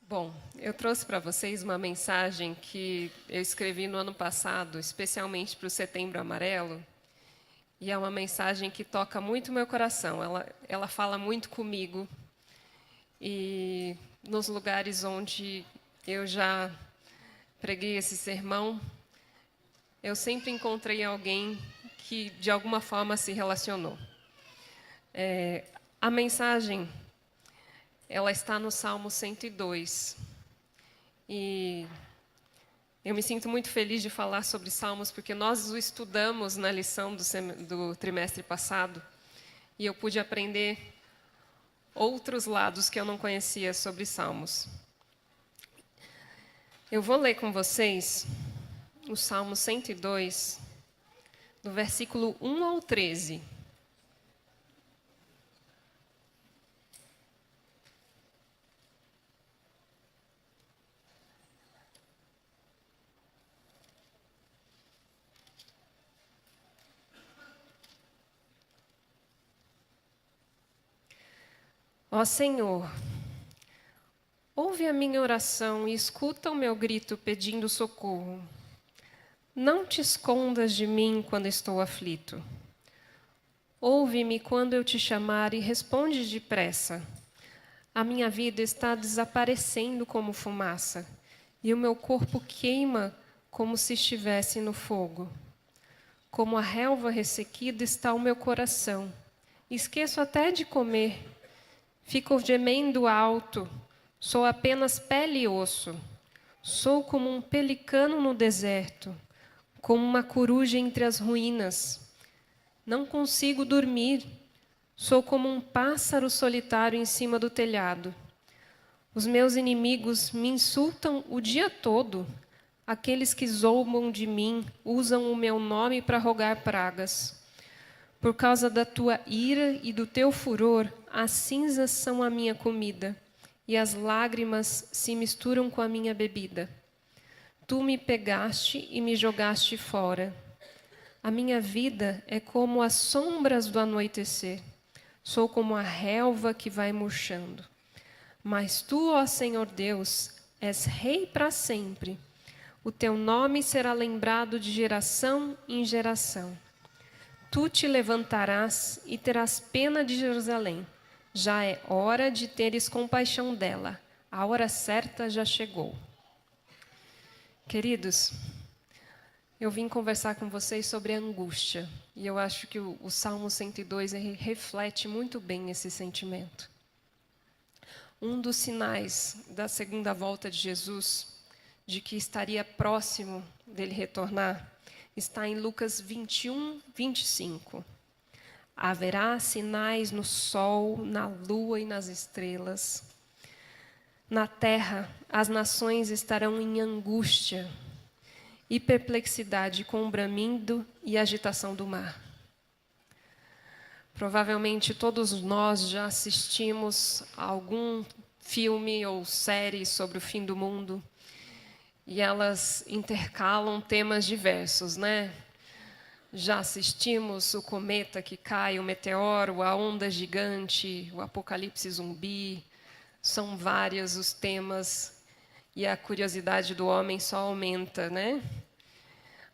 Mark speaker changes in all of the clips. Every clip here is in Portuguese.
Speaker 1: Bom, eu trouxe para vocês uma mensagem que eu escrevi no ano passado, especialmente para o Setembro Amarelo, e é uma mensagem que toca muito meu coração. Ela fala muito comigo e nos lugares onde eu já preguei esse sermão, eu sempre encontrei alguém que de alguma forma se relacionou. A mensagem, ela está no Salmo 102. E eu me sinto muito feliz de falar sobre Salmos, porque nós o estudamos na lição do trimestre passado, e eu pude aprender outros lados que eu não conhecia sobre Salmos. Eu vou ler com vocês o Salmo 102, do versículo 1 ao 13. Ó Senhor, ouve a minha oração e escuta o meu grito pedindo socorro. Não te escondas de mim quando estou aflito. Ouve-me quando eu te chamar e responde depressa. A minha vida está desaparecendo como fumaça, e o meu corpo queima como se estivesse no fogo. Como a relva ressequida está o meu coração. Esqueço até de comer. Fico gemendo alto. Sou apenas pele e osso. Sou como um pelicano no deserto, como uma coruja entre as ruínas. Não consigo dormir. Sou como um pássaro solitário em cima do telhado. Os meus inimigos me insultam o dia todo. Aqueles que zombam de mim usam o meu nome para rogar pragas. Por causa da tua ira e do teu furor, as cinzas são a minha comida, e as lágrimas se misturam com a minha bebida. Tu me pegaste e me jogaste fora. A minha vida é como as sombras do anoitecer. Sou como a relva que vai murchando. Mas tu, ó Senhor Deus, és rei para sempre. O teu nome será lembrado de geração em geração. Tu te levantarás e terás pena de Jerusalém. Já é hora de teres compaixão dela. A hora certa já chegou. Queridos, eu vim conversar com vocês sobre a angústia. E eu acho que o Salmo 102 reflete muito bem esse sentimento. Um dos sinais da segunda volta de Jesus, de que estaria próximo dele retornar, está em Lucas 21, 25. Haverá sinais no sol, na lua e nas estrelas. Na terra, as nações estarão em angústia e perplexidade com o bramido e agitação do mar. Provavelmente todos nós já assistimos a algum filme ou série sobre o fim do mundo, e elas intercalam temas diversos, né? Já assistimos o cometa que cai, o meteoro, a onda gigante, o apocalipse zumbi. São vários os temas e a curiosidade do homem só aumenta, né?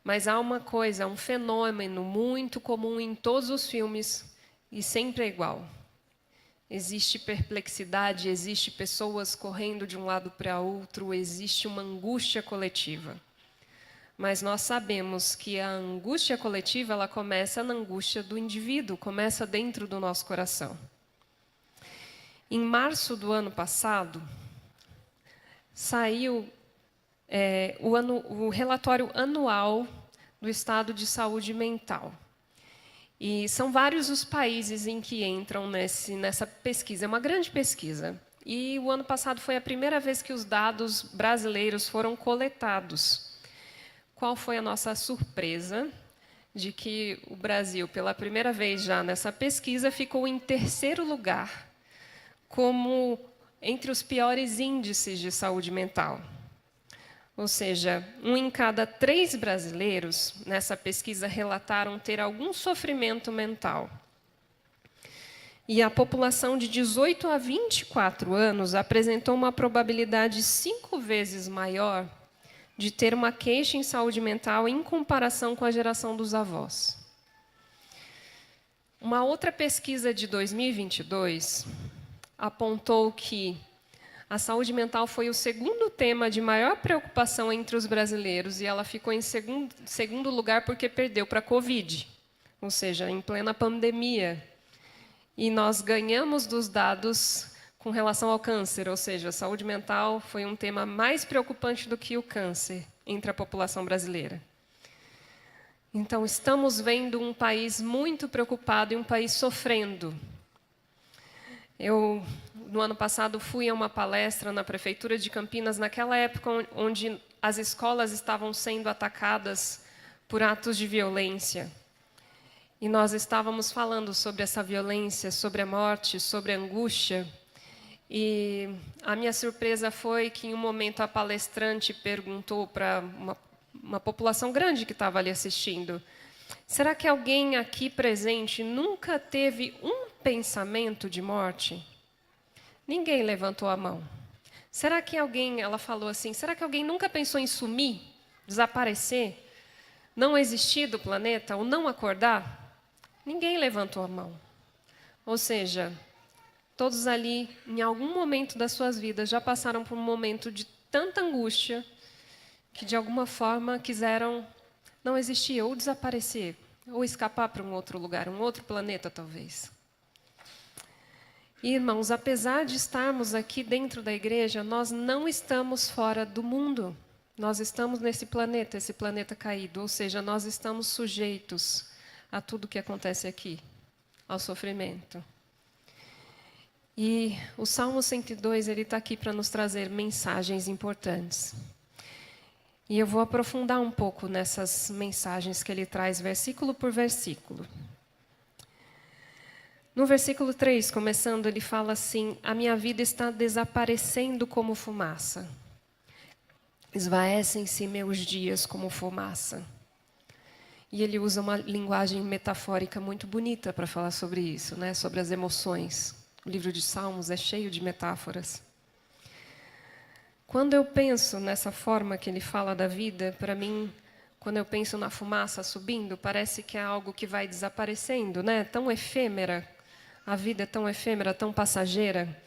Speaker 1: Mas há uma coisa, um fenômeno muito comum em todos os filmes e sempre é igual. Existe perplexidade, existe pessoas correndo de um lado para outro, existe uma angústia coletiva. Mas nós sabemos que a angústia coletiva, ela começa na angústia do indivíduo, começa dentro do nosso coração. Em março do ano passado, saiu o relatório anual do estado de saúde mental. E são vários os países em que entram nessa pesquisa. É uma grande pesquisa. E o ano passado foi a primeira vez que os dados brasileiros foram coletados. Qual foi a nossa surpresa de que o Brasil, pela primeira vez já nessa pesquisa, ficou em terceiro lugar, como entre os piores índices de saúde mental. Ou seja, 1 em cada 3 brasileiros, nessa pesquisa, relataram ter algum sofrimento mental. E a população de 18 a 24 anos apresentou uma probabilidade 5 vezes maior de ter uma queixa em saúde mental em comparação com a geração dos avós. Uma outra pesquisa de 2022 apontou que a saúde mental foi o segundo tema de maior preocupação entre os brasileiros e ela ficou em segundo lugar porque perdeu para a Covid, ou seja, em plena pandemia. E nós ganhamos dos dados com relação ao câncer, ou seja, a saúde mental foi um tema mais preocupante do que o câncer entre a população brasileira. Então, estamos vendo um país muito preocupado e um país sofrendo. Eu, no ano passado, fui a uma palestra na Prefeitura de Campinas, naquela época onde as escolas estavam sendo atacadas por atos de violência. E nós estávamos falando sobre essa violência, sobre a morte, sobre a angústia. E a minha surpresa foi que, em um momento, a palestrante perguntou para uma população grande que estava ali assistindo: será que alguém aqui presente nunca teve um pensamento de morte? Ninguém levantou a mão. Será que alguém, ela falou assim, será que alguém nunca pensou em sumir, desaparecer, não existir do planeta ou não acordar? Ninguém levantou a mão. Ou seja, todos ali, em algum momento das suas vidas, já passaram por um momento de tanta angústia que, de alguma forma, quiseram não existir, ou desaparecer, ou escapar para um outro lugar, um outro planeta, talvez. E, irmãos, apesar de estarmos aqui dentro da igreja, nós não estamos fora do mundo. Nós estamos nesse planeta, esse planeta caído, ou seja, nós estamos sujeitos a tudo que acontece aqui, ao sofrimento. E o Salmo 102, ele está aqui para nos trazer mensagens importantes. E eu vou aprofundar um pouco nessas mensagens que ele traz, versículo por versículo. No versículo 3, começando, ele fala assim: a minha vida está desaparecendo como fumaça. Esvaecem-se meus dias como fumaça. E ele usa uma linguagem metafórica muito bonita para falar sobre isso, né? Sobre as emoções. O livro de Salmos é cheio de metáforas. Quando eu penso nessa forma que ele fala da vida, para mim, quando eu penso na fumaça subindo, parece que é algo que vai desaparecendo, né? Tão efêmera, a vida é tão efêmera, tão passageira,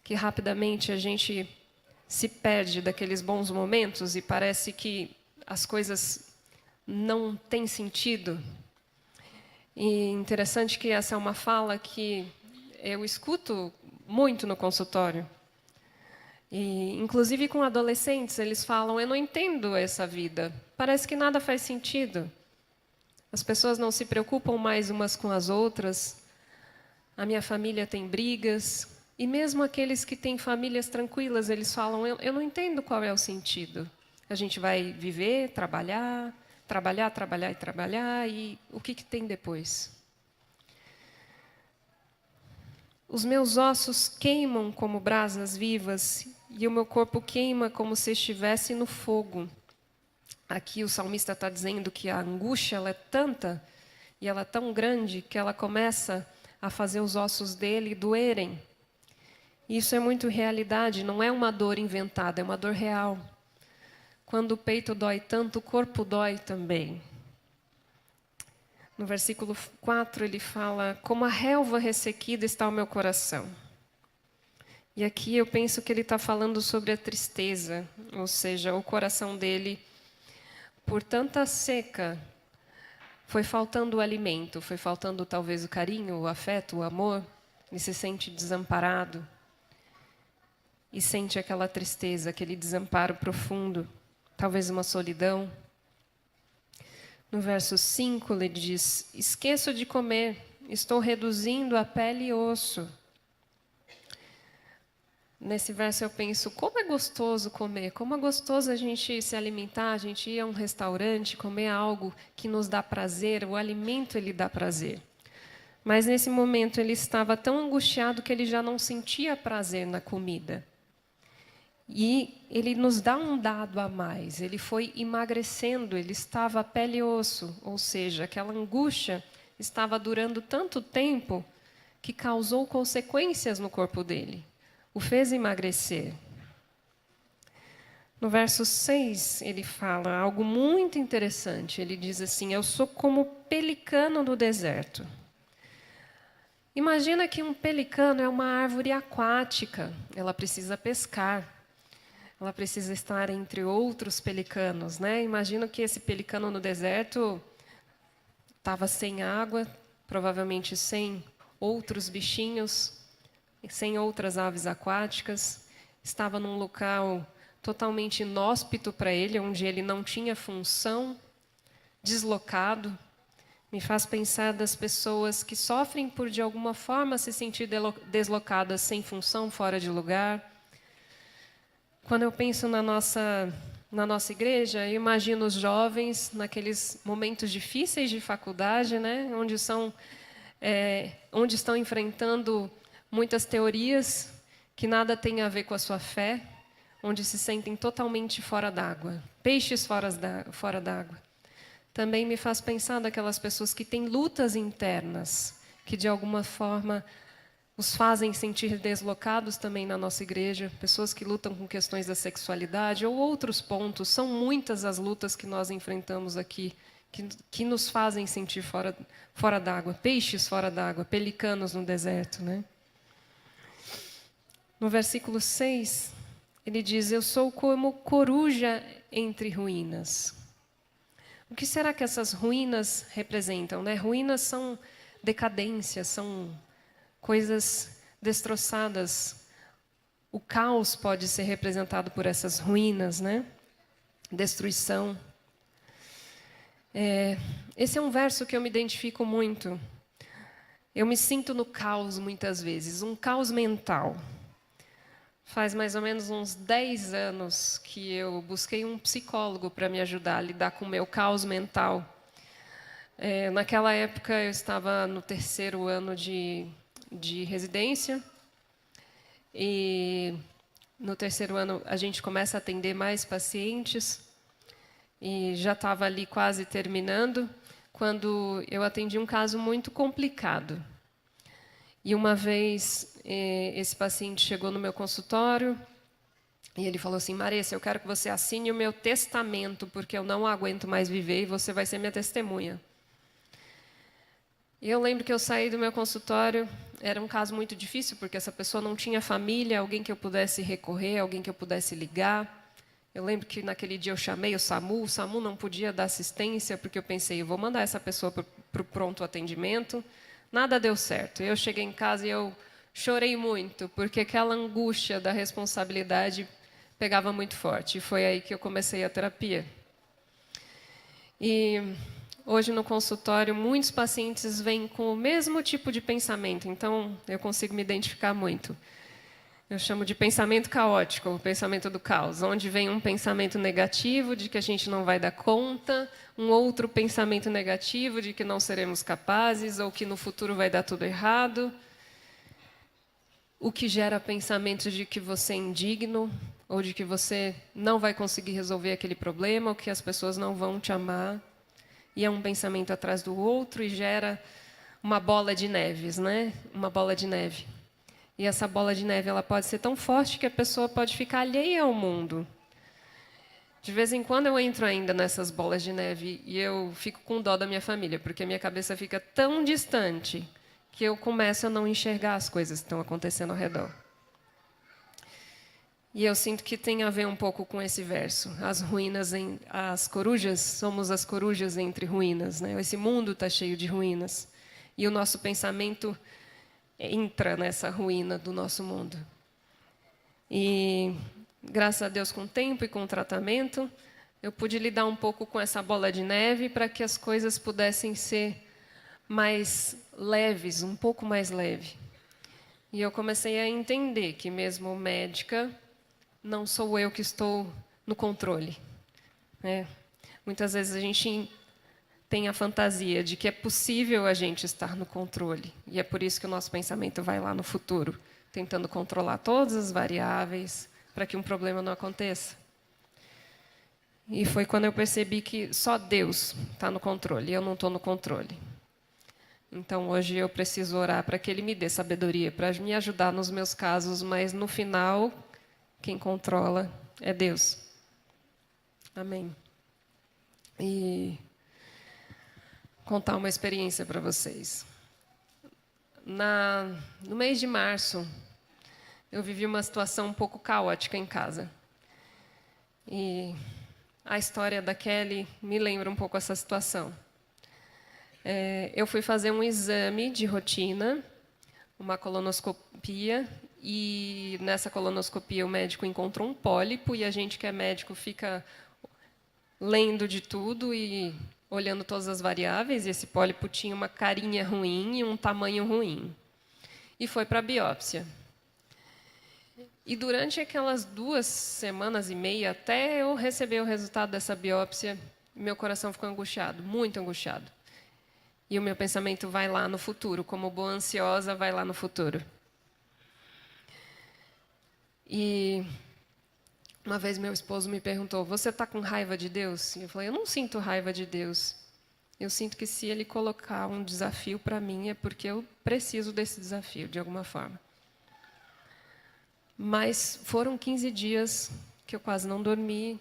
Speaker 1: que rapidamente a gente se perde daqueles bons momentos e parece que as coisas não têm sentido. E interessante que essa é uma fala que eu escuto muito no consultório. E, inclusive com adolescentes, eles falam: eu não entendo essa vida, parece que nada faz sentido. As pessoas não se preocupam mais umas com as outras, a minha família tem brigas, e mesmo aqueles que têm famílias tranquilas, eles falam: eu não entendo qual é o sentido. A gente vai viver, trabalhar, e o que tem depois? Os meus ossos queimam como brasas vivas, e o meu corpo queima como se estivesse no fogo. Aqui o salmista está dizendo que a angústia ela é tanta, e ela é tão grande, que ela começa a fazer os ossos dele doerem. Isso é muito realidade, não é uma dor inventada, é uma dor real. Quando o peito dói tanto, o corpo dói também. No versículo 4 ele fala: como a relva ressequida está o meu coração. E aqui eu penso que ele está falando sobre a tristeza, ou seja, o coração dele, por tanta seca, foi faltando o alimento, foi faltando talvez o carinho, o afeto, o amor. Ele se sente desamparado e sente aquela tristeza, aquele desamparo profundo, talvez uma solidão. No verso 5, ele diz: esqueço de comer, estou reduzindo a pele e osso. Nesse verso eu penso, como é gostoso comer, como é gostoso a gente se alimentar, a gente ir a um restaurante, comer algo que nos dá prazer, o alimento ele dá prazer. Mas nesse momento ele estava tão angustiado que ele já não sentia prazer na comida. E ele nos dá um dado a mais, ele foi emagrecendo, ele estava pele e osso, ou seja, aquela angústia estava durando tanto tempo que causou consequências no corpo dele, o fez emagrecer. No verso 6, ele fala algo muito interessante. Ele diz assim: eu sou como pelicano no deserto. Imagina que um pelicano é uma árvore aquática, ela precisa pescar, ela precisa estar entre outros pelicanos, né? Imagina que esse pelicano no deserto estava sem água, provavelmente sem outros bichinhos, sem outras aves aquáticas, estava num local totalmente inóspito para ele, onde ele não tinha função, deslocado. Me faz pensar das pessoas que sofrem por, de alguma forma, se sentir deslocadas, sem função, fora de lugar. Quando eu penso na nossa igreja, eu imagino os jovens naqueles momentos difíceis de faculdade, né, onde estão enfrentando muitas teorias que nada têm a ver com a sua fé, onde se sentem totalmente fora d'água, peixes fora d'água. Também me faz pensar daquelas pessoas que têm lutas internas, que de alguma forma os fazem sentir deslocados também na nossa igreja, pessoas que lutam com questões da sexualidade ou outros pontos. São muitas as lutas que nós enfrentamos aqui, que nos fazem sentir fora d'água, peixes fora d'água, pelicanos no deserto, né? No versículo 6, ele diz: eu sou como coruja entre ruínas. O que será que essas ruínas representam, né? Ruínas são decadência, são coisas destroçadas. O caos pode ser representado por essas ruínas, né? Destruição. Esse é um verso que eu me identifico muito. Eu me sinto no caos muitas vezes, um caos mental. Faz mais ou menos uns 10 anos que eu busquei um psicólogo para me ajudar a lidar com o meu caos mental. Naquela época, eu estava no 3º ano de residência. E no 3º ano, a gente começa a atender mais pacientes. E já estava ali quase terminando, quando eu atendi um caso muito complicado. E uma vez, esse paciente chegou no meu consultório e ele falou assim: Maressa, eu quero que você assine o meu testamento, porque eu não aguento mais viver e você vai ser minha testemunha. E eu lembro que eu saí do meu consultório, era um caso muito difícil, porque essa pessoa não tinha família, alguém que eu pudesse recorrer, alguém que eu pudesse ligar. Eu lembro que naquele dia eu chamei o SAMU não podia dar assistência, porque eu pensei, eu vou mandar essa pessoa para o pronto atendimento. Nada deu certo. Eu cheguei em casa e eu chorei muito, porque aquela angústia da responsabilidade pegava muito forte. E foi aí que eu comecei a terapia. E hoje no consultório, muitos pacientes vêm com o mesmo tipo de pensamento, então eu consigo me identificar muito. Eu chamo de pensamento caótico, o pensamento do caos, onde vem um pensamento negativo de que a gente não vai dar conta, um outro pensamento negativo de que não seremos capazes ou que no futuro vai dar tudo errado, o que gera pensamento de que você é indigno ou de que você não vai conseguir resolver aquele problema ou que as pessoas não vão te amar. E é um pensamento atrás do outro e gera uma bola de neves, né? Uma bola de neve. E essa bola de neve ela pode ser tão forte que a pessoa pode ficar alheia ao mundo. De vez em quando eu entro ainda nessas bolas de neve e eu fico com dó da minha família, porque a minha cabeça fica tão distante que eu começo a não enxergar as coisas que estão acontecendo ao redor. E eu sinto que tem a ver um pouco com esse verso. As corujas, somos as corujas entre ruínas, né? Esse mundo está cheio de ruínas. E o nosso pensamento entra nessa ruína do nosso mundo. E, graças a Deus, com o tempo e com o tratamento, eu pude lidar um pouco com essa bola de neve para que as coisas pudessem ser mais leves, um pouco mais leve. E eu comecei a entender que, mesmo médica, não sou eu que estou no controle. Muitas vezes a gente tem a fantasia de que é possível a gente estar no controle. E é por isso que o nosso pensamento vai lá no futuro, tentando controlar todas as variáveis para que um problema não aconteça. E foi quando eu percebi que só Deus está no controle, e eu não estou no controle. Então, hoje eu preciso orar para que Ele me dê sabedoria, para me ajudar nos meus casos, mas no final, quem controla é Deus. Amém. E contar uma experiência para vocês. No mês de março, eu vivi uma situação um pouco caótica em casa. E a história da Kelly me lembra um pouco essa situação. Eu fui fazer um exame de rotina, uma colonoscopia, e nessa colonoscopia o médico encontrou um pólipo, e a gente que é médico fica lendo de tudo e olhando todas as variáveis, e esse pólipo tinha uma carinha ruim e um tamanho ruim. E foi para a biópsia. E durante aquelas 2 semanas e meia, até eu receber o resultado dessa biópsia, meu coração ficou angustiado, muito angustiado. E o meu pensamento vai lá no futuro, como boa ansiosa, vai lá no futuro. E uma vez meu esposo me perguntou, você está com raiva de Deus? E eu falei, eu não sinto raiva de Deus. Eu sinto que se Ele colocar um desafio para mim, é porque eu preciso desse desafio, de alguma forma. Mas foram 15 dias que eu quase não dormi,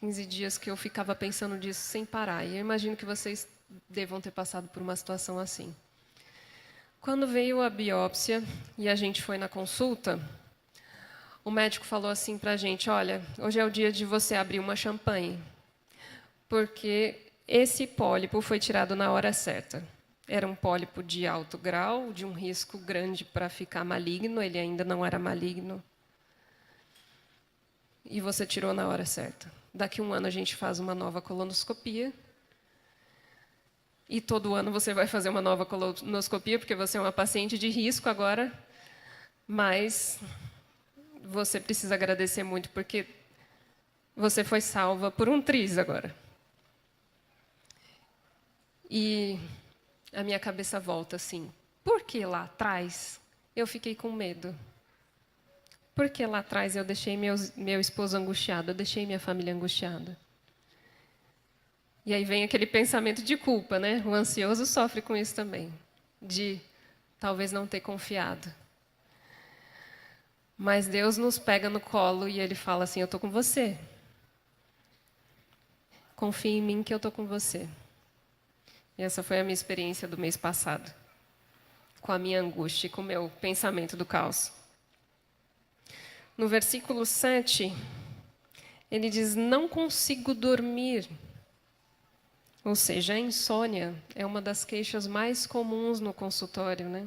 Speaker 1: 15 dias que eu ficava pensando disso sem parar. E eu imagino que vocês devam ter passado por uma situação assim. Quando veio a biópsia e a gente foi na consulta, o médico falou assim para a gente, olha, hoje é o dia de você abrir uma champanhe, porque esse pólipo foi tirado na hora certa. Era um pólipo de alto grau, de um risco grande para ficar maligno, ele ainda não era maligno. E você tirou na hora certa. Daqui a 1 ano a gente faz uma nova colonoscopia. E todo ano você vai fazer uma nova colonoscopia, porque você é uma paciente de risco agora. Mas você precisa agradecer muito, porque você foi salva por um triz agora. E a minha cabeça volta assim, por que lá atrás eu fiquei com medo? Por que lá atrás eu deixei meu esposo angustiado, eu deixei minha família angustiada? E aí vem aquele pensamento de culpa, né? O ansioso sofre com isso também, de talvez não ter confiado. Mas Deus nos pega no colo e Ele fala assim, eu estou com você. Confie em mim que eu estou com você. E essa foi a minha experiência do mês passado, com a minha angústia e com o meu pensamento do caos. No versículo 7, ele diz, não consigo dormir. Ou seja, a insônia é uma das queixas mais comuns no consultório, né?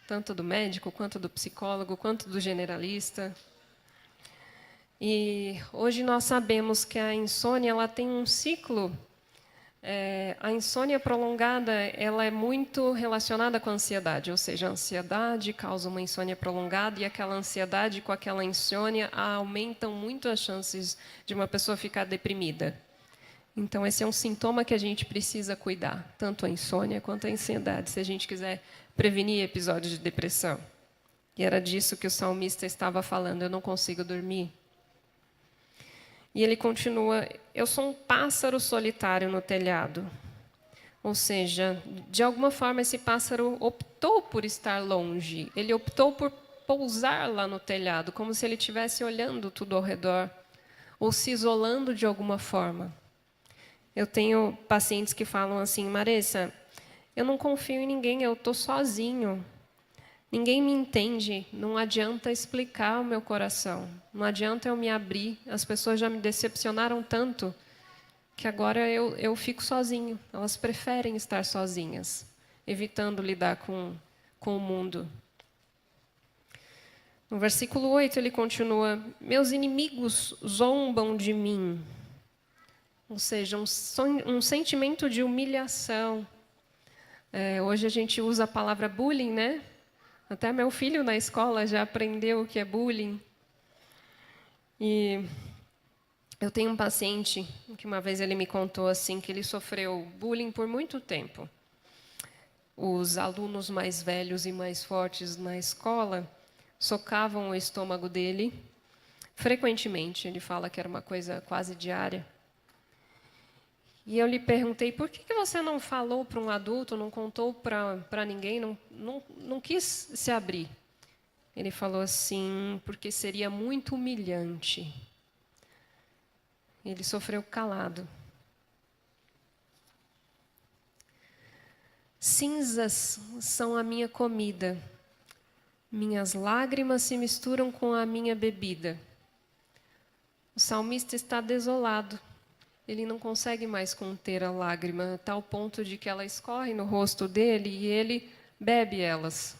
Speaker 1: Tanto do médico, quanto do psicólogo, quanto do generalista. E hoje nós sabemos que a insônia ela tem um ciclo. A insônia prolongada ela é muito relacionada com a ansiedade, ou seja, a ansiedade causa uma insônia prolongada e aquela ansiedade com aquela insônia aumentam muito as chances de uma pessoa ficar deprimida. Então, esse é um sintoma que a gente precisa cuidar, tanto a insônia quanto a ansiedade, se a gente quiser prevenir episódios de depressão. E era disso que o salmista estava falando, eu não consigo dormir. E ele continua, eu sou um pássaro solitário no telhado. Ou seja, de alguma forma esse pássaro optou por estar longe. Ele optou por pousar lá no telhado, como se ele estivesse olhando tudo ao redor, ou se isolando de alguma forma. Eu tenho pacientes que falam assim, Maressa, eu não confio em ninguém, eu estou sozinho. Ninguém me entende, não adianta explicar o meu coração, não adianta eu me abrir, as pessoas já me decepcionaram tanto que agora eu fico sozinho. Elas preferem estar sozinhas, evitando lidar com o mundo. No versículo 8 ele continua, meus inimigos zombam de mim. Ou seja, um sentimento de humilhação. Hoje a gente usa a palavra bullying, né? Até meu filho na escola já aprendeu o que é bullying. E eu tenho um paciente que uma vez ele me contou assim que ele sofreu bullying por muito tempo. Os alunos mais velhos e mais fortes na escola socavam o estômago dele frequentemente. Ele fala que era uma coisa quase diária. E eu lhe perguntei, por que você não falou para um adulto, não contou para ninguém, não quis se abrir? Ele falou assim, porque seria muito humilhante. Ele sofreu calado. Cinzas são a minha comida. Minhas lágrimas se misturam com a minha bebida. O salmista está desolado. Ele não consegue mais conter a lágrima, a tal ponto de que ela escorre no rosto dele e ele bebe elas.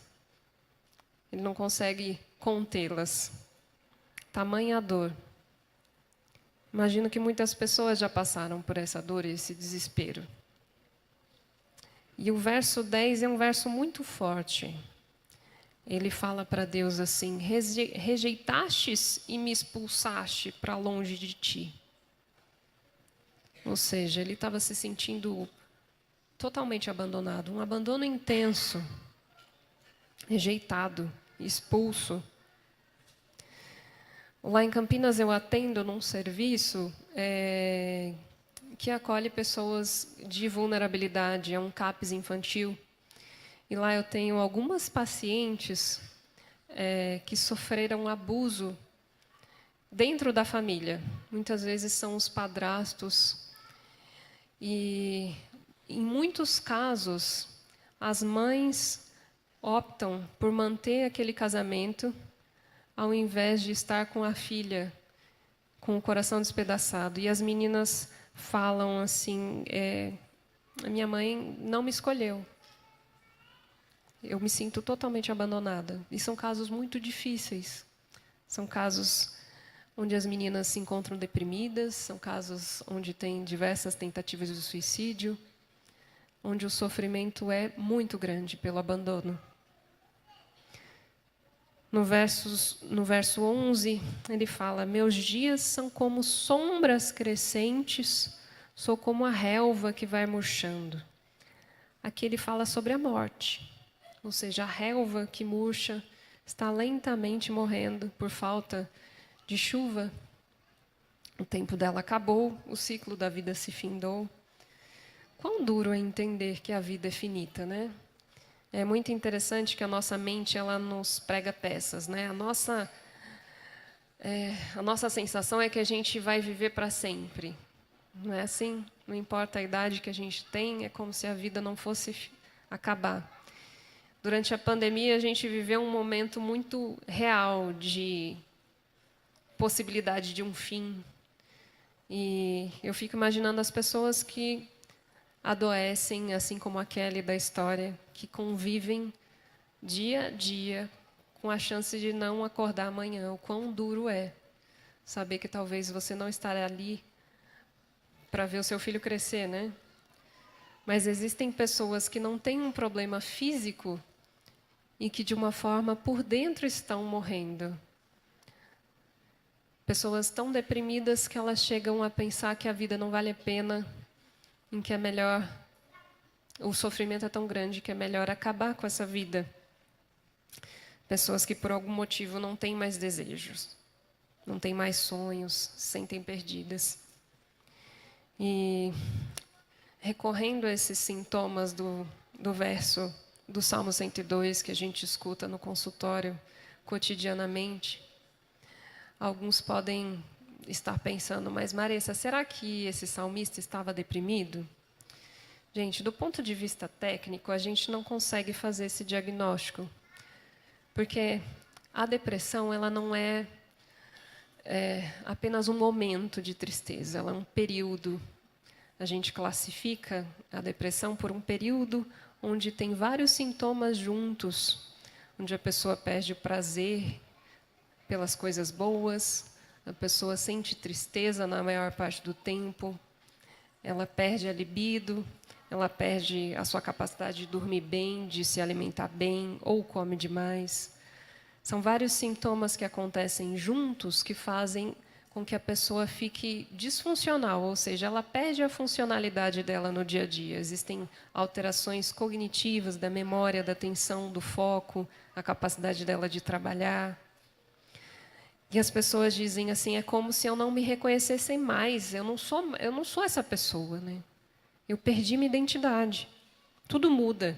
Speaker 1: Ele não consegue contê-las. Tamanha a dor. Imagino que muitas pessoas já passaram por essa dor e esse desespero. E o verso 10 é um verso muito forte. Ele fala para Deus assim: rejeitastes e me expulsaste para longe de ti. Ou seja, ele estava se sentindo totalmente abandonado, um abandono intenso, rejeitado, expulso. Lá em Campinas eu atendo num serviço que acolhe pessoas de vulnerabilidade, é um CAPS infantil. E lá eu tenho algumas pacientes que sofreram abuso dentro da família. Muitas vezes são os padrastos. E, em muitos casos, as mães optam por manter aquele casamento ao invés de estar com a filha, com o coração despedaçado. E as meninas falam assim, a minha mãe não me escolheu. Eu me sinto totalmente abandonada. E são casos muito difíceis. São casos onde as meninas se encontram deprimidas, são casos onde tem diversas tentativas de suicídio, onde o sofrimento é muito grande pelo abandono. No verso 11, ele fala: meus dias são como sombras crescentes, sou como a relva que vai murchando. Aqui ele fala sobre a morte, ou seja, a relva que murcha está lentamente morrendo por falta de chuva. O tempo dela acabou, o ciclo da vida se findou. Quão duro é entender que a vida é finita, né? É muito interessante que a nossa mente ela nos prega peças, né? A nossa sensação é que a gente vai viver para sempre. Não é assim? Não importa a idade que a gente tem, é como se a vida não fosse acabar. Durante a pandemia, a gente viveu um momento muito real de possibilidade de um fim. E eu fico imaginando as pessoas que adoecem, assim como a Kelly da história, que convivem dia a dia com a chance de não acordar amanhã. O quão duro é saber que talvez você não estará ali para ver o seu filho crescer, né? Mas existem pessoas que não têm um problema físico e que, de uma forma, por dentro estão morrendo. Pessoas tão deprimidas que elas chegam a pensar que a vida não vale a pena, em que é melhor, o sofrimento é tão grande que é melhor acabar com essa vida. Pessoas que por algum motivo não têm mais desejos, não têm mais sonhos, se sentem perdidas. E recorrendo a esses sintomas do verso do Salmo 102 que a gente escuta no consultório cotidianamente, alguns podem estar pensando, mas Maressa, será que esse salmista estava deprimido? Gente, do ponto de vista técnico, a gente não consegue fazer esse diagnóstico, porque a depressão ela não é apenas um momento de tristeza, ela é um período. A gente classifica a depressão por um período onde tem vários sintomas juntos, onde a pessoa perde o prazer pelas coisas boas, a pessoa sente tristeza na maior parte do tempo, ela perde a libido, ela perde a sua capacidade de dormir bem, de se alimentar bem ou come demais. São vários sintomas que acontecem juntos que fazem com que a pessoa fique disfuncional, ou seja, ela perde a funcionalidade dela no dia a dia. Existem alterações cognitivas da memória, da atenção, do foco, a capacidade dela de trabalhar. E as pessoas dizem assim, é como se eu não me reconhecesse mais, eu não sou essa pessoa, né? Eu perdi minha identidade. Tudo muda.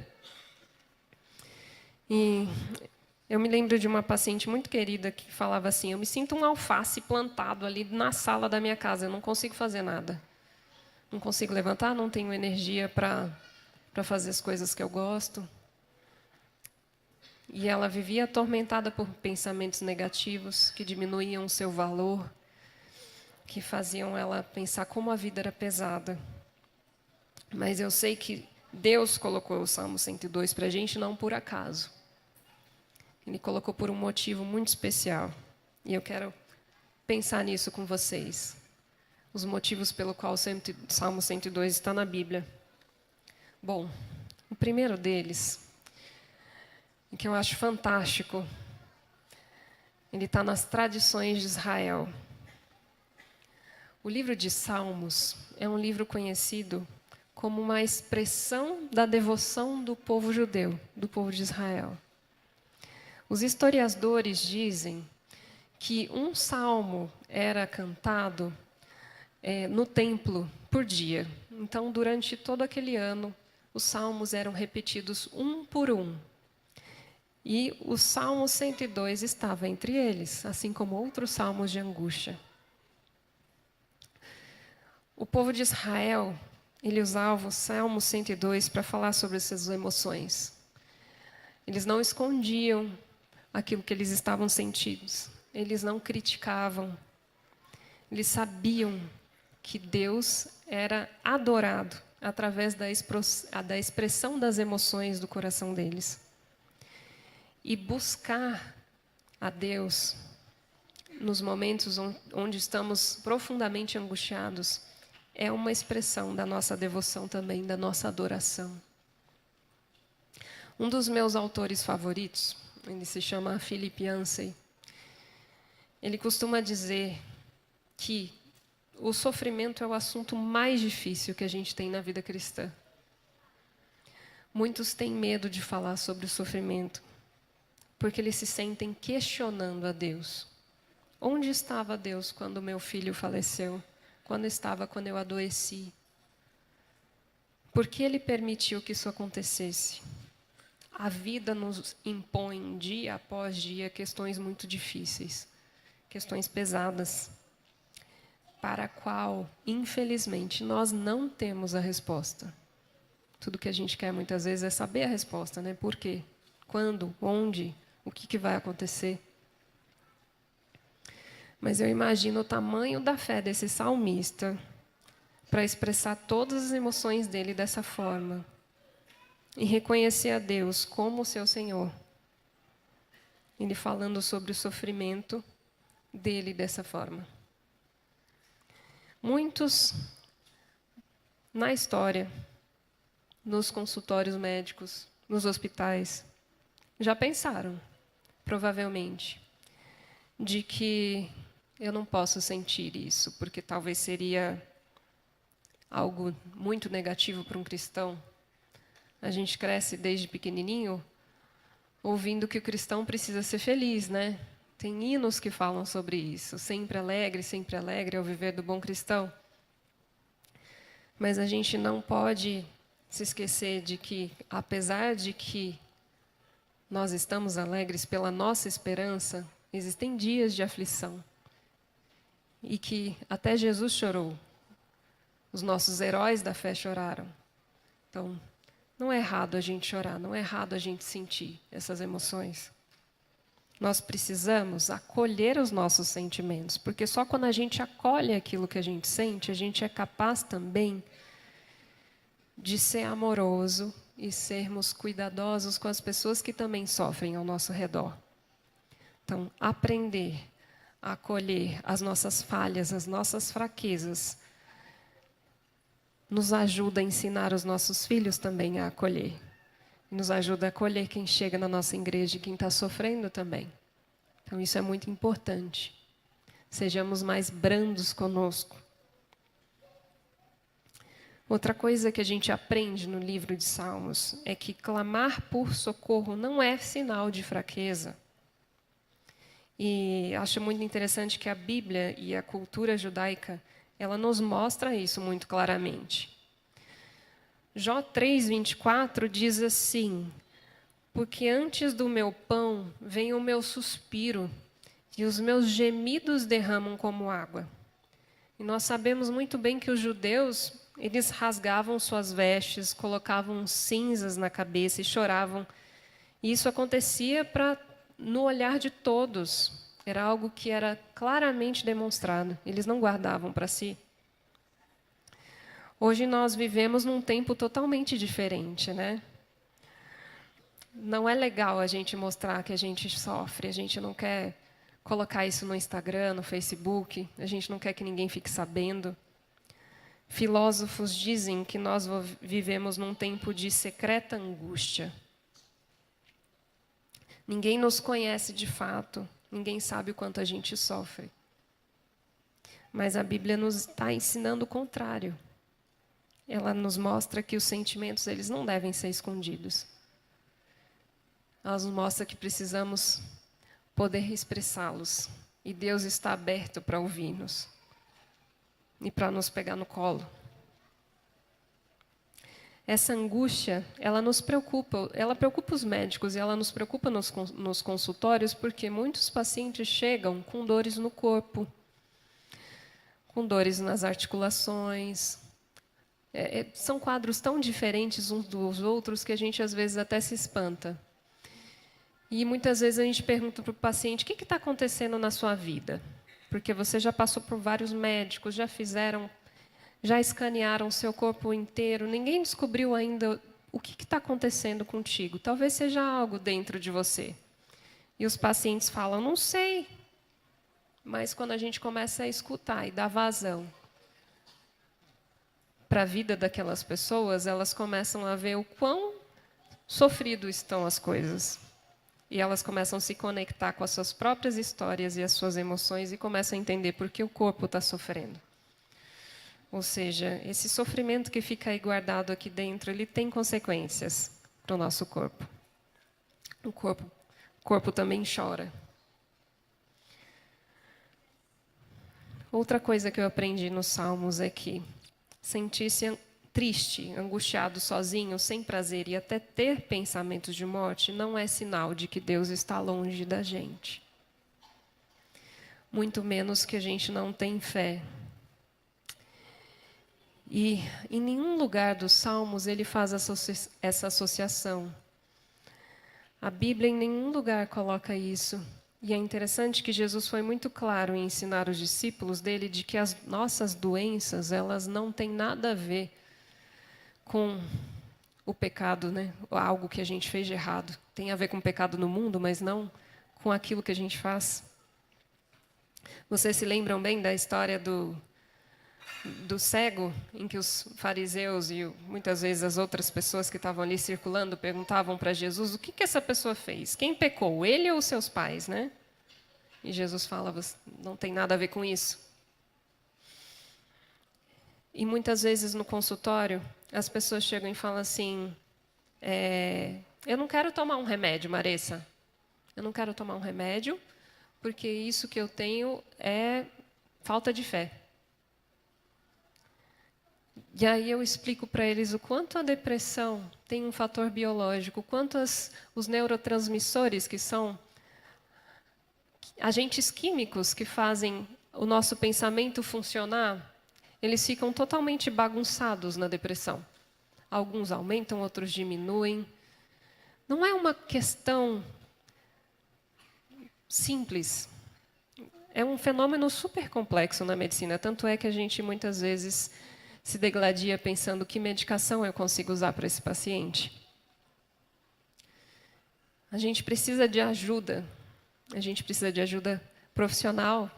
Speaker 1: E eu me lembro de uma paciente muito querida que falava assim: eu me sinto um alface plantado ali na sala da minha casa, eu não consigo fazer nada. Não consigo levantar, não tenho energia para fazer as coisas que eu gosto. E ela vivia atormentada por pensamentos negativos que diminuíam o seu valor, que faziam ela pensar como a vida era pesada. Mas eu sei que Deus colocou o Salmo 102 para a gente não por acaso. Ele colocou por um motivo muito especial. E eu quero pensar nisso com vocês. Os motivos pelo qual o Salmo 102 está na Bíblia. Bom, o primeiro deles, que eu acho fantástico, ele está nas tradições de Israel. O livro de Salmos é um livro conhecido como uma expressão da devoção do povo judeu, do povo de Israel. Os historiadores dizem que um salmo era cantado no templo por dia. Então, durante todo aquele ano, os salmos eram repetidos um por um. E o Salmo 102 estava entre eles, assim como outros salmos de angústia. O povo de Israel, ele usava o Salmo 102 para falar sobre essas emoções. Eles não escondiam aquilo que eles estavam sentindo. Eles não criticavam. Eles sabiam que Deus era adorado através da expressão das emoções do coração deles. E buscar a Deus nos momentos onde estamos profundamente angustiados é uma expressão da nossa devoção também, da nossa adoração. Um dos meus autores favoritos, ele se chama Philip Yancey, ele costuma dizer que o sofrimento é o assunto mais difícil que a gente tem na vida cristã. Muitos têm medo de falar sobre o sofrimento, porque eles se sentem questionando a Deus. Onde estava Deus quando meu filho faleceu? Quando eu adoeci? Por que Ele permitiu que isso acontecesse? A vida nos impõe, dia após dia, questões muito difíceis, questões pesadas, para a qual, infelizmente, nós não temos a resposta. Tudo que a gente quer, muitas vezes, é saber a resposta, né? Por quê? Quando? Onde? O que vai acontecer? Mas eu imagino o tamanho da fé desse salmista para expressar todas as emoções dele dessa forma e reconhecer a Deus como seu Senhor. Ele falando sobre o sofrimento dele dessa forma. Muitos, na história, nos consultórios médicos, nos hospitais, já pensaram, provavelmente, de que eu não posso sentir isso, porque talvez seria algo muito negativo para um cristão. A gente cresce desde pequenininho ouvindo que o cristão precisa ser feliz, né? Tem hinos que falam sobre isso. Sempre alegre é o viver do bom cristão. Mas a gente não pode se esquecer de que, apesar de que nós estamos alegres pela nossa esperança, existem dias de aflição. E que até Jesus chorou. Os nossos heróis da fé choraram. Então, não é errado a gente chorar, não é errado a gente sentir essas emoções. Nós precisamos acolher os nossos sentimentos, porque só quando a gente acolhe aquilo que a gente sente, a gente é capaz também de ser amoroso e sermos cuidadosos com as pessoas que também sofrem ao nosso redor. Então, aprender a acolher as nossas falhas, as nossas fraquezas, nos ajuda a ensinar os nossos filhos também a acolher. Nos ajuda a acolher quem chega na nossa igreja e quem está sofrendo também. Então, isso é muito importante. Sejamos mais brandos conosco. Outra coisa que a gente aprende no livro de Salmos é que clamar por socorro não é sinal de fraqueza. E acho muito interessante que a Bíblia e a cultura judaica, ela nos mostra isso muito claramente. Jó 3:24 diz assim: porque antes do meu pão vem o meu suspiro, e os meus gemidos derramam como água. E nós sabemos muito bem que os judeus, eles rasgavam suas vestes, colocavam cinzas na cabeça e choravam. E isso acontecia no olhar de todos. Era algo que era claramente demonstrado. Eles não guardavam para si. Hoje nós vivemos num tempo totalmente diferente, né? Não é legal a gente mostrar que a gente sofre. A gente não quer colocar isso no Instagram, no Facebook. A gente não quer que ninguém fique sabendo. Filósofos dizem que nós vivemos num tempo de secreta angústia. Ninguém nos conhece de fato. Ninguém sabe o quanto a gente sofre. Mas a Bíblia nos está ensinando o contrário. Ela nos mostra que os sentimentos eles não devem ser escondidos. Ela nos mostra que precisamos poder expressá-los. E Deus está aberto para ouvir-nos. E para nos pegar no colo. Essa angústia, ela nos preocupa. Ela preocupa os médicos e ela nos preocupa nos consultórios porque muitos pacientes chegam com dores no corpo, com dores nas articulações. São quadros tão diferentes uns dos outros que a gente, às vezes, até se espanta. E, muitas vezes, a gente pergunta para o paciente, o que está acontecendo na sua vida? Porque você já passou por vários médicos, já escanearam o seu corpo inteiro, ninguém descobriu ainda o que está acontecendo contigo. Talvez seja algo dentro de você. E os pacientes falam, não sei. Mas, quando a gente começa a escutar e dar vazão para a vida daquelas pessoas, elas começam a ver o quão sofrido estão as coisas. E elas começam a se conectar com as suas próprias histórias e as suas emoções e começam a entender por que o corpo está sofrendo. Ou seja, esse sofrimento que fica aí guardado aqui dentro, ele tem consequências para o nosso corpo. O corpo também chora. Outra coisa que eu aprendi nos Salmos é que sentir-se triste, angustiado, sozinho, sem prazer e até ter pensamentos de morte não é sinal de que Deus está longe da gente. Muito menos que a gente não tem fé. E em nenhum lugar dos Salmos ele faz essa associação. A Bíblia em nenhum lugar coloca isso. E é interessante que Jesus foi muito claro em ensinar os discípulos dele de que as nossas doenças, elas não têm nada a ver com o pecado, né? Algo que a gente fez de errado. Tem a ver com o pecado no mundo, mas não com aquilo que a gente faz. Vocês se lembram bem da história do cego, em que os fariseus e muitas vezes as outras pessoas que estavam ali circulando perguntavam para Jesus o que essa pessoa fez? Quem pecou, ele ou seus pais, né? E Jesus fala, não tem nada a ver com isso. E muitas vezes no consultório, as pessoas chegam e falam assim, eu não quero tomar um remédio, Maressa. Eu não quero tomar um remédio, porque isso que eu tenho é falta de fé. E aí eu explico para eles o quanto a depressão tem um fator biológico, o quanto os neurotransmissores, que são agentes químicos que fazem o nosso pensamento funcionar, eles ficam totalmente bagunçados na depressão. Alguns aumentam, outros diminuem. Não é uma questão simples. É um fenômeno super complexo na medicina, tanto é que a gente muitas vezes se degladia pensando que medicação eu consigo usar para esse paciente. A gente precisa de ajuda. A gente precisa de ajuda profissional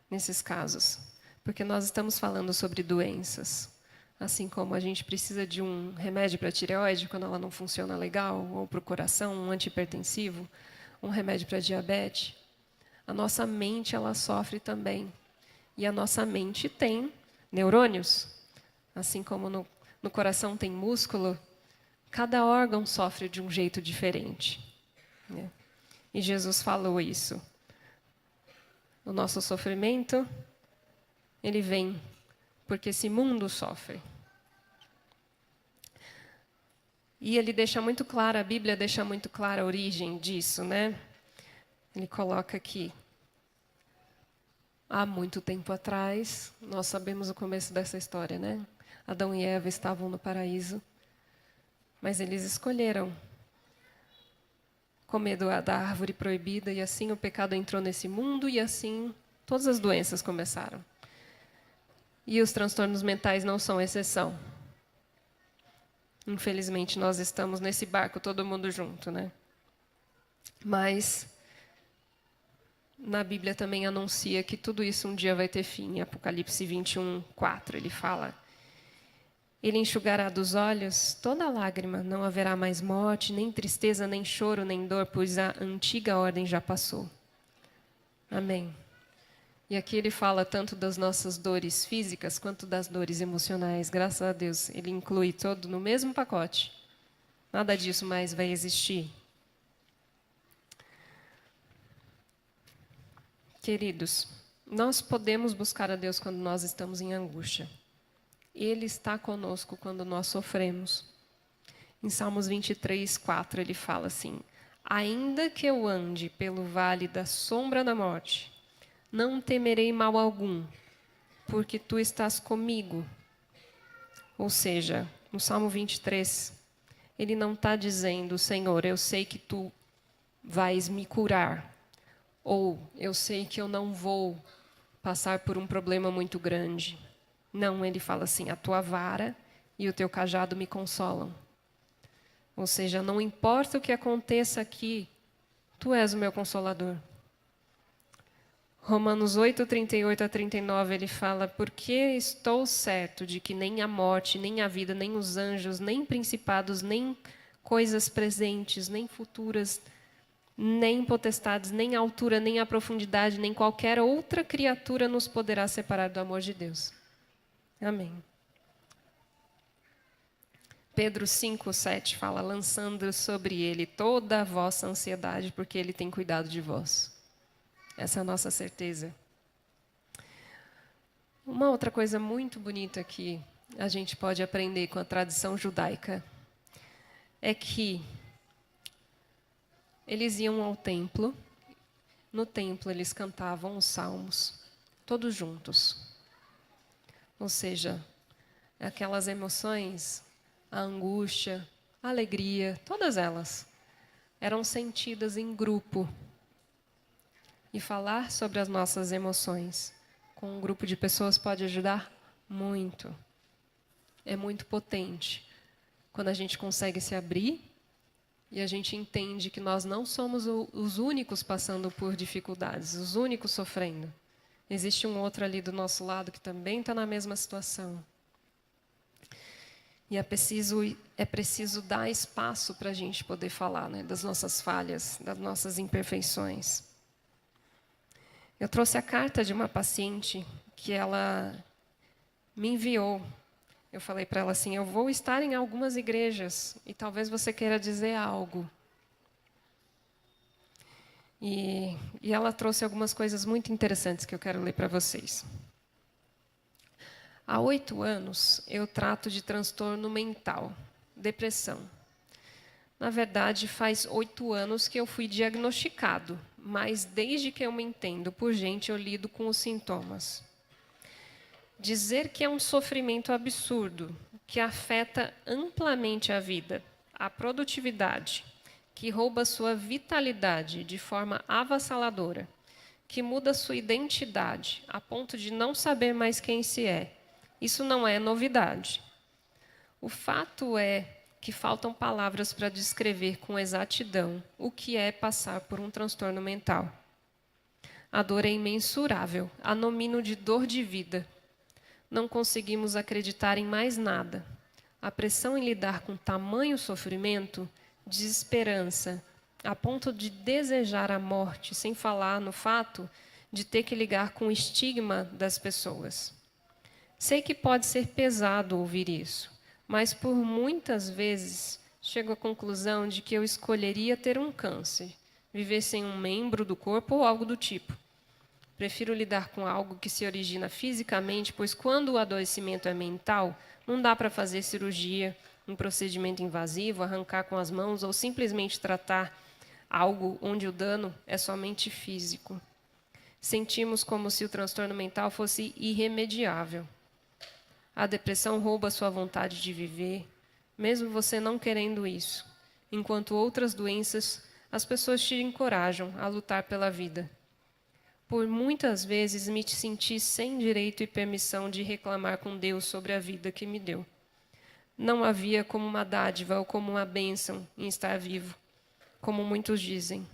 Speaker 1: nesses casos, porque nós estamos falando sobre doenças. Assim como a gente precisa de um remédio para a tireoide quando ela não funciona legal, ou para o coração, um antihipertensivo, um remédio para a diabetes. A nossa mente ela sofre também. E a nossa mente tem neurônios. Assim como no coração tem músculo, cada órgão sofre de um jeito diferente. Né? E Jesus falou isso. O nosso sofrimento, ele vem porque esse mundo sofre. E ele deixa muito clara, a Bíblia deixa muito clara a origem disso, né? Ele coloca aqui. Há muito tempo atrás, nós sabemos o começo dessa história, né? Adão e Eva estavam no paraíso, mas eles escolheram comer da árvore proibida, e assim o pecado entrou nesse mundo, e assim todas as doenças começaram. E os transtornos mentais não são exceção. Infelizmente, nós estamos nesse barco, todo mundo junto, né? Mas na Bíblia também anuncia que tudo isso um dia vai ter fim. Em Apocalipse 21:4, ele fala: Ele enxugará dos olhos toda lágrima, não haverá mais morte, nem tristeza, nem choro, nem dor, pois a antiga ordem já passou. Amém. E aqui ele fala tanto das nossas dores físicas quanto das dores emocionais. Graças a Deus, ele inclui todo no mesmo pacote. Nada disso mais vai existir. Queridos, nós podemos buscar a Deus quando nós estamos em angústia. Ele está conosco quando nós sofremos. Em Salmos 23:4, ele fala assim: Ainda que eu ande pelo vale da sombra da morte, não temerei mal algum, porque tu estás comigo. Ou seja, no Salmo 23, ele não está dizendo: Senhor, eu sei que tu vais me curar, ou eu sei que eu não vou passar por um problema muito grande. Não, ele fala assim: a tua vara e o teu cajado me consolam. Ou seja, não importa o que aconteça aqui, tu és o meu consolador. Romanos 8:38-39, ele fala: Porque estou certo de que nem a morte, nem a vida, nem os anjos, nem principados, nem coisas presentes, nem futuras, nem potestades, nem a altura, nem a profundidade, nem qualquer outra criatura nos poderá separar do amor de Deus. Amém. Pedro 5:7 fala: lançando sobre ele toda a vossa ansiedade, porque ele tem cuidado de vós. Essa é a nossa certeza. Uma outra coisa muito bonita que a gente pode aprender com a tradição judaica é que eles iam ao templo. No templo eles cantavam os salmos, todos juntos. Ou seja, aquelas emoções, a angústia, a alegria, todas elas eram sentidas em grupo. E falar sobre as nossas emoções com um grupo de pessoas pode ajudar muito. É muito potente. Quando a gente consegue se abrir e a gente entende que nós não somos os únicos passando por dificuldades, os únicos sofrendo. Existe um outro ali do nosso lado que também está na mesma situação. E é preciso dar espaço para a gente poder falar, né, das nossas falhas, das nossas imperfeições. Eu trouxe a carta de uma paciente que ela me enviou. Eu falei para ela assim: eu vou estar em algumas igrejas e talvez você queira dizer algo. E ela trouxe algumas coisas muito interessantes que eu quero ler para vocês. Há 8 anos eu trato de transtorno mental, depressão. Na verdade, faz 8 anos que eu fui diagnosticado, mas desde que eu me entendo por gente, eu lido com os sintomas. Dizer que é um sofrimento absurdo, que afeta amplamente a vida, a produtividade, que rouba sua vitalidade de forma avassaladora, que muda sua identidade a ponto de não saber mais quem se é. Isso não é novidade. O fato é que faltam palavras para descrever com exatidão o que é passar por um transtorno mental. A dor é imensurável, a nomino de dor de vida. Não conseguimos acreditar em mais nada. A pressão em lidar com tamanho sofrimento, desesperança, a ponto de desejar a morte, sem falar no fato de ter que lidar com o estigma das pessoas. Sei que pode ser pesado ouvir isso, mas por muitas vezes chego à conclusão de que eu escolheria ter um câncer, viver sem um membro do corpo ou algo do tipo. Prefiro lidar com algo que se origina fisicamente, pois quando o adoecimento é mental, não dá para fazer cirurgia, um procedimento invasivo, arrancar com as mãos ou simplesmente tratar algo onde o dano é somente físico. Sentimos como se o transtorno mental fosse irremediável. A depressão rouba sua vontade de viver, mesmo você não querendo isso, enquanto outras doenças, as pessoas te encorajam a lutar pela vida. Por muitas vezes me senti sem direito e permissão de reclamar com Deus sobre a vida que me deu. Não havia como uma dádiva ou como uma bênção em estar vivo, como muitos dizem.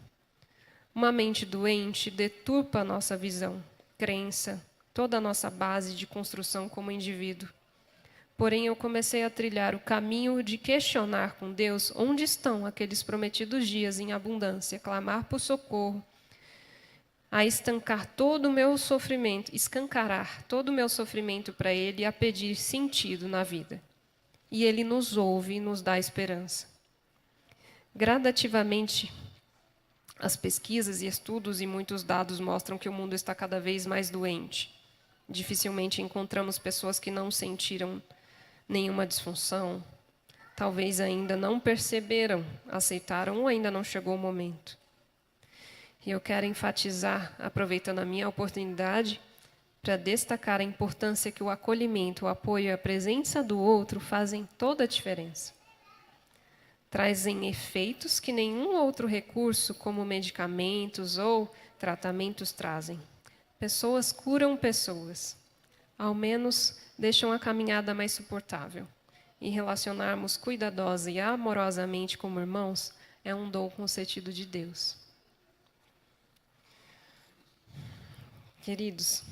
Speaker 1: Uma mente doente deturpa a nossa visão, crença, toda a nossa base de construção como indivíduo. Porém, eu comecei a trilhar o caminho de questionar com Deus onde estão aqueles prometidos dias em abundância, clamar por socorro, a estancar todo o meu sofrimento, escancarar todo o meu sofrimento para Ele e a pedir sentido na vida. E Ele nos ouve e nos dá esperança. Gradativamente, as pesquisas e estudos e muitos dados mostram que o mundo está cada vez mais doente. Dificilmente encontramos pessoas que não sentiram nenhuma disfunção, talvez ainda não perceberam, aceitaram ou ainda não chegou o momento. E eu quero enfatizar, aproveitando a minha oportunidade, para destacar a importância que o acolhimento, o apoio e a presença do outro fazem toda a diferença. Trazem efeitos que nenhum outro recurso, como medicamentos ou tratamentos, trazem. Pessoas curam pessoas. Ao menos deixam a caminhada mais suportável. E relacionarmos cuidadosa e amorosamente como irmãos é um dom concedido de Deus. Queridos,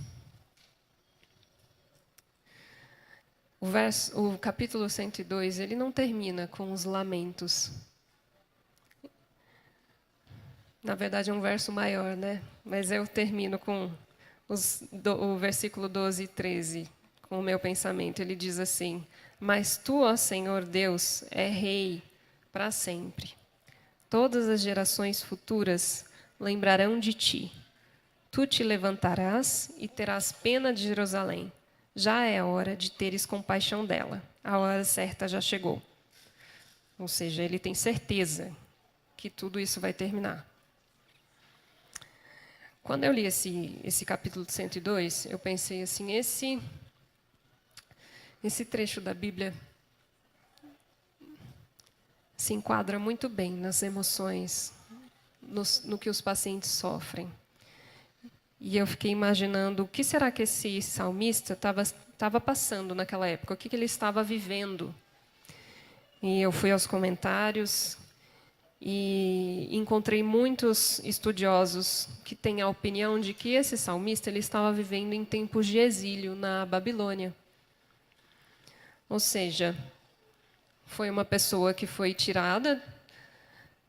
Speaker 1: o capítulo 102, ele não termina com os lamentos. Na verdade, é um verso maior, né? Mas eu termino com o versículo 12 e 13, com o meu pensamento. Ele diz assim: mas tu, ó Senhor Deus, é rei para sempre. Todas as gerações futuras lembrarão de ti. Tu te levantarás e terás pena de Jerusalém. Já é hora de teres compaixão dela. A hora certa já chegou. Ou seja, ele tem certeza que tudo isso vai terminar. Quando eu li esse capítulo 102, eu pensei assim, esse trecho da Bíblia se enquadra muito bem nas emoções, no que os pacientes sofrem. E eu fiquei imaginando o que será que esse salmista estava passando naquela época, o que ele estava vivendo. E eu fui aos comentários e encontrei muitos estudiosos que têm a opinião de que esse salmista ele estava vivendo em tempos de exílio na Babilônia. Ou seja, foi uma pessoa que foi tirada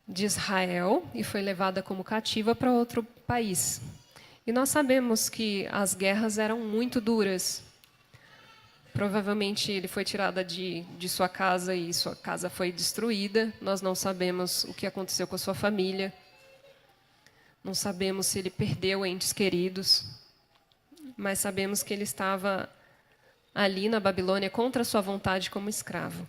Speaker 1: de Israel e foi levada como cativa para outro país. E nós sabemos que as guerras eram muito duras. Provavelmente ele foi tirado de sua casa e sua casa foi destruída. Nós não sabemos o que aconteceu com a sua família. Não sabemos se ele perdeu entes queridos. Mas sabemos que ele estava ali na Babilônia contra a sua vontade como escravo.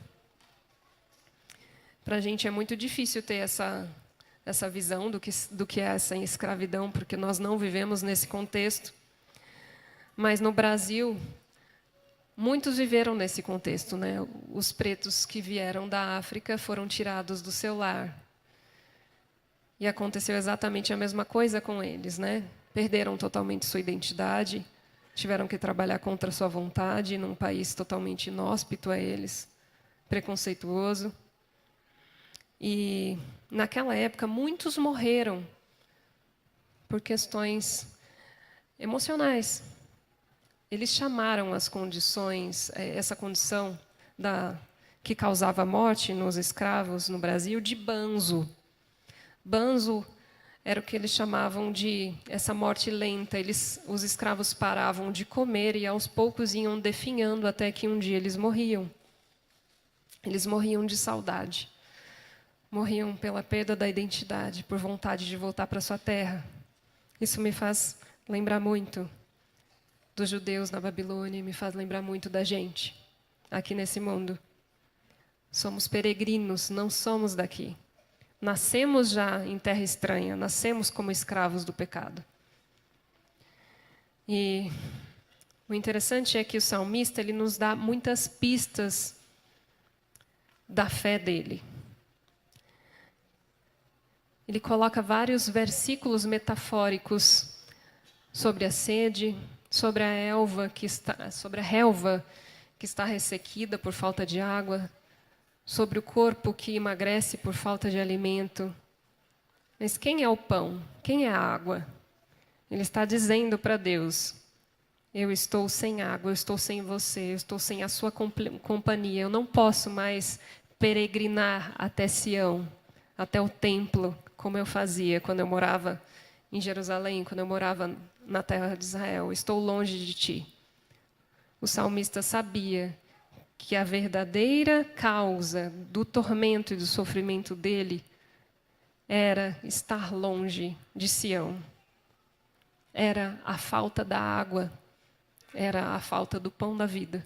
Speaker 1: Para a gente é muito difícil ter essa visão do que é essa escravidão, porque nós não vivemos nesse contexto. Mas no Brasil, muitos viveram nesse contexto, né? Os pretos que vieram da África foram tirados do seu lar. E aconteceu exatamente a mesma coisa com eles, né? Perderam totalmente sua identidade, tiveram que trabalhar contra sua vontade num país totalmente inóspito a eles, preconceituoso. E naquela época muitos morreram por questões emocionais. Eles chamaram as condições, essa condição que causava a morte nos escravos no Brasil, de banzo. Banzo era o que eles chamavam de essa morte lenta. Os escravos paravam de comer e aos poucos iam definhando até que um dia eles morriam. Eles morriam de saudade. Morriam pela perda da identidade, por vontade de voltar para sua terra. Isso me faz lembrar muito dos judeus na Babilônia, me faz lembrar muito da gente aqui nesse mundo. Somos peregrinos, não somos daqui. Nascemos já em terra estranha, nascemos como escravos do pecado. E o interessante é que o salmista ele nos dá muitas pistas da fé dele. Ele coloca vários versículos metafóricos sobre a sede, sobre a relva que está ressequida por falta de água, sobre o corpo que emagrece por falta de alimento. Mas quem é o pão? Quem é a água? Ele está dizendo para Deus: eu estou sem água, eu estou sem você, eu estou sem a sua companhia, eu não posso mais peregrinar até Sião, até o templo, como eu fazia quando eu morava em Jerusalém, quando eu morava na terra de Israel. Estou longe de ti. O salmista sabia que a verdadeira causa do tormento e do sofrimento dele era estar longe de Sião. Era a falta da água, era a falta do pão da vida.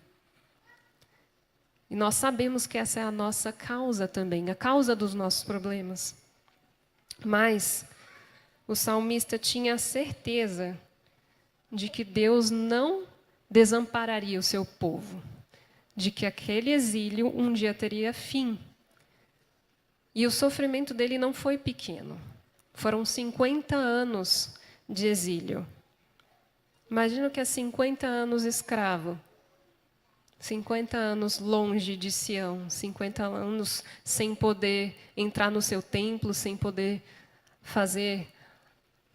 Speaker 1: E nós sabemos que essa é a nossa causa também, a causa dos nossos problemas. Mas o salmista tinha a certeza de que Deus não desampararia o seu povo, de que aquele exílio um dia teria fim. E o sofrimento dele não foi pequeno. Foram 50 anos de exílio. Imagina que é 50 anos escravo, 50 anos longe de Sião, 50 anos sem poder entrar no seu templo, sem poder fazer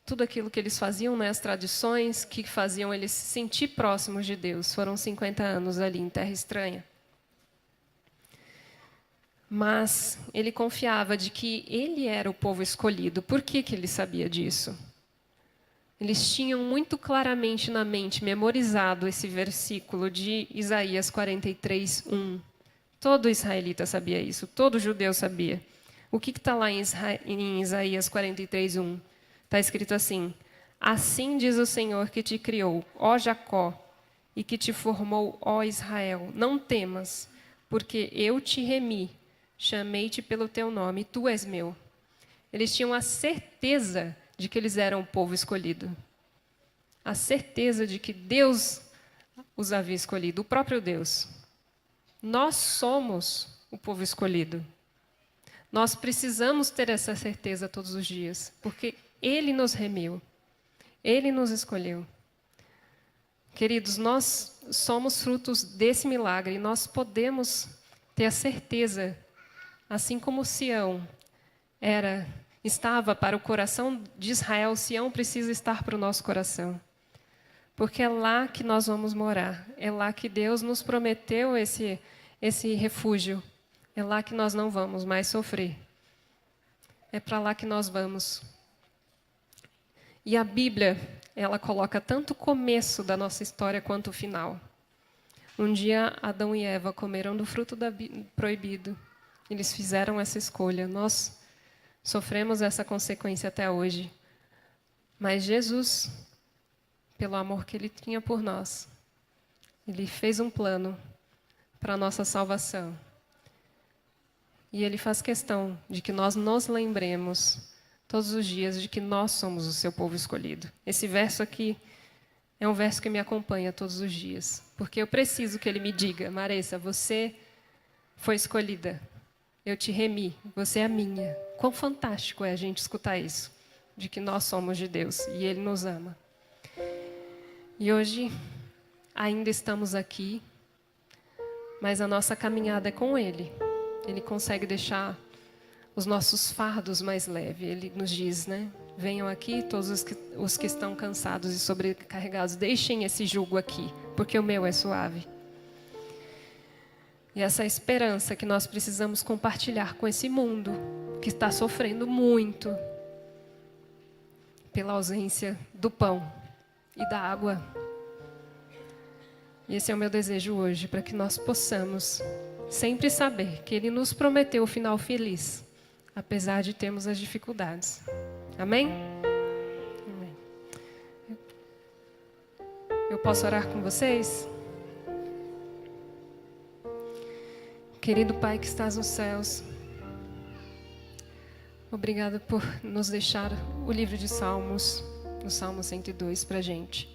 Speaker 1: tudo aquilo que eles faziam, né, as tradições que faziam eles se sentir próximos de Deus. Foram 50 anos ali em terra estranha. Mas ele confiava de que ele era o povo escolhido. Por que ele sabia disso? Eles tinham muito claramente na mente, memorizado esse versículo de Isaías 43, 1. Todo israelita sabia isso, todo judeu sabia. O que está lá em Isaías 43, 1? Está escrito assim: assim diz o Senhor que te criou, ó Jacó, e que te formou, ó Israel. Não temas, porque eu te remi, chamei-te pelo teu nome, tu és meu. Eles tinham a certeza de que eles eram o povo escolhido. A certeza de que Deus os havia escolhido, o próprio Deus. Nós somos o povo escolhido. Nós precisamos ter essa certeza todos os dias, porque Ele nos remiu, Ele nos escolheu. Queridos, nós somos frutos desse milagre, nós podemos ter a certeza, assim como Sião estava para o coração de Israel, Sião precisa estar para o nosso coração. Porque é lá que nós vamos morar, é lá que Deus nos prometeu esse refúgio, é lá que nós não vamos mais sofrer. É para lá que nós vamos. E a Bíblia, ela coloca tanto o começo da nossa história quanto o final. Um dia, Adão e Eva comeram do fruto proibido. Eles fizeram essa escolha. Nós sofremos essa consequência até hoje. Mas Jesus, pelo amor que Ele tinha por nós, Ele fez um plano para a nossa salvação. E Ele faz questão de que nós nos lembremos todos os dias de que nós somos o seu povo escolhido. Esse verso aqui é um verso que me acompanha todos os dias, porque eu preciso que Ele me diga: Maressa, você foi escolhida, eu te remi, você é a minha. Quão fantástico é a gente escutar isso, de que nós somos de Deus e Ele nos ama. E hoje ainda estamos aqui, mas a nossa caminhada é com Ele. Ele consegue deixar os nossos fardos mais leves. Ele nos diz, né? Venham aqui todos os que estão cansados e sobrecarregados, deixem esse jugo aqui, porque o meu é suave. E essa esperança que nós precisamos compartilhar com esse mundo que está sofrendo muito pela ausência do pão e da água. E esse é o meu desejo hoje, para que nós possamos sempre saber que Ele nos prometeu o final feliz, apesar de termos as dificuldades. Amém? Amém. Eu posso orar com vocês? Querido Pai que estás nos céus, obrigada por nos deixar o livro de Salmos, no Salmo 102, para a gente.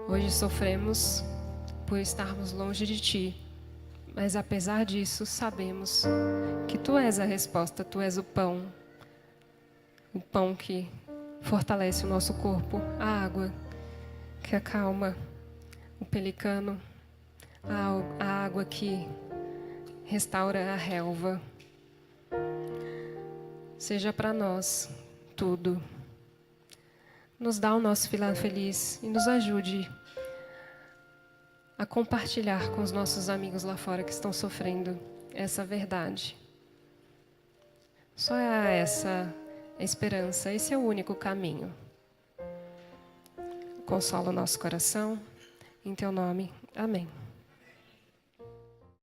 Speaker 1: Hoje sofremos por estarmos longe de Ti, mas apesar disso sabemos que Tu és a resposta, Tu és o pão que fortalece o nosso corpo, a água que acalma o pelicano, a água que restaura a relva. Seja para nós tudo. Nos dá o nosso final feliz e nos ajude a compartilhar com os nossos amigos lá fora que estão sofrendo essa verdade. Só é essa a esperança, esse é o único caminho. Consola o nosso coração, em Teu nome, amém.